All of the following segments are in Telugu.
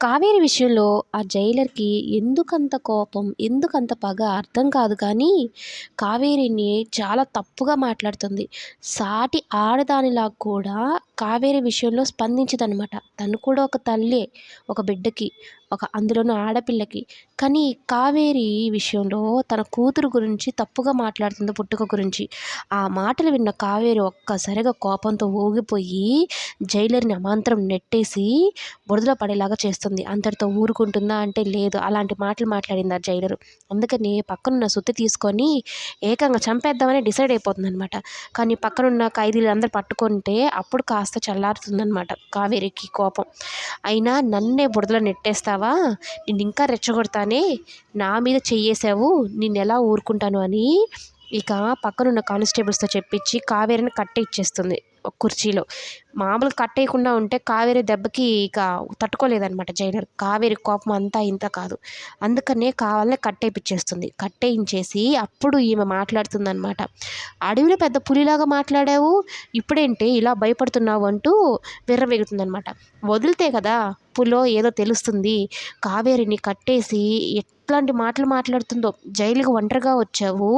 కావేరి విషయంలో ఆ జైలర్‌కి ఎందుకంత కోపం, ఎందుకంత పగ అర్థం కాదు కానీ, కావేరిని చాలా తప్పుగా మాట్లాడుతుంది. సాటి ఆడదానిలా కూడా కావేరి విషయంలో స్పందించదనమాట. తను కూడా ఒక తల్లే, ఒక బిడ్డకి, అందులోనూ ఆడపిల్లకి. కానీ కావేరి విషయంలో తన కూతురు గురించి తప్పుగా మాట్లాడుతుంది, పుట్టుక గురించి. ఆ మాటలు విన్న కావేరి ఒక్కసారిగా కోపంతో ఊగిపోయి జైలర్‌ని అమాంతరం నెట్టేసి బురదలో పడేలాగా చేస్తుంది. అంతటితో ఊరుకుంటుందా అంటే లేదు. అలాంటి మాటలు మాట్లాడింది ఆ జైలరు. అందుకని పక్కనున్న సుత్తి తీసుకొని ఏకంగా చంపేద్దామని డిసైడ్ అయిపోతుందనమాట. కానీ పక్కనున్న ఖైదీలందరూ పట్టుకుంటే అప్పుడు కాస్త చల్లారుతుందనమాట కావేరికి కోపం. అయినా నన్నే బురదలో నెట్టేస్తావా? నిన్నింకా రెచ్చగొడతానే, నా మీద చెయ్యేసావు, నిన్నెలా ఊరుకుంటాను అని ఇక పక్కనున్న కానిస్టేబుల్స్‌తో చెప్పించి కావేరిని కట్టేయిచ్చేస్తుంది ఒక కుర్చీలో. మామూలుగా కట్టేయకుండా ఉంటే కావేరి దెబ్బకి ఇక తట్టుకోలేదనమాట జైలర్. కావేరి కోపం అంతా ఇంతా కాదు. అందుకనే కావాలనే కట్టేపిచ్చేస్తుంది. కట్టేయించేసి అప్పుడు ఈమె మాట్లాడుతుందనమాట. "అడవిలో పెద్ద పులిలాగా మాట్లాడావు, ఇప్పుడేంటి ఇలా భయపడుతున్నావు" అంటూ విర్రవీగుతుందనమాట. వదిలితే కదా పులో ఏదో తెలుస్తుంది. కావేరిని కట్టేసి ఎట్లాంటి మాటలు మాట్లాడుతుందో. జైలుకి ఒంటరిగా వచ్చావు,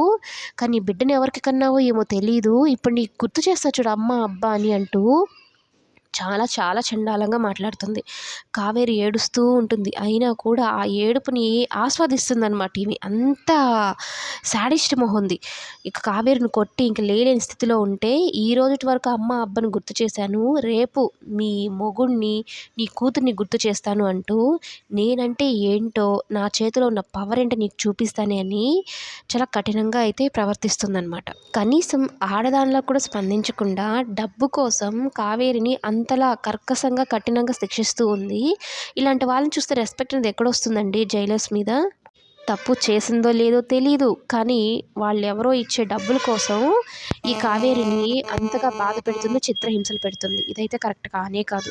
కానీ బిడ్డని ఎవరికి కన్నావో ఏమో తెలీదు. ఇప్పుడు నీకు గుర్తు చేస్తా చూడు అమ్మ, అబ్బా అని అంటూ చాలా చాలా చండాలంగా మాట్లాడుతుంది. కావేరి ఏడుస్తూ ఉంటుంది. అయినా కూడా ఆ ఏడుపుని ఆస్వాదిస్తుందనమాట ఈమె. అంత శాడిస్ట్ మొహంది. ఇక కావేరిని కొట్టి ఇంక లేలేని స్థితిలో ఉంటే, ఈ రోజుటి వరకు అమ్మ, అబ్బని గుర్తు చేశాను, రేపు మీ మొగుడిని, నీ కూతుర్ని గుర్తు చేస్తాను అంటూ, నేనంటే ఏంటో, నా చేతిలో ఉన్న పవర్ ఏంటో నీకు చూపిస్తానే అని చాలా కఠినంగా అయితే ప్రవర్తిస్తుందనమాట. కనీసం ఆడదానిలా కూడా స్పందించకుండా డబ్బు కోసం కావేరిని అంతలా కర్కశంగా, కఠినంగా శిక్షిస్తూ ఉంది. ఇలాంటి వాళ్ళని చూస్తే రెస్పెక్ట్ అనేది ఎక్కడొస్తుందండి జైలర్స్ మీద? తప్పు చేసిందో లేదో తెలీదు. కానీ వాళ్ళెవరో ఇచ్చే డబ్బుల కోసం ఈ కావేరిని అంతగా బాధ పెడుతుంది, చిత్రహింసలు పెడుతుంది. ఇదైతే కరెక్ట్ కానే కాదు.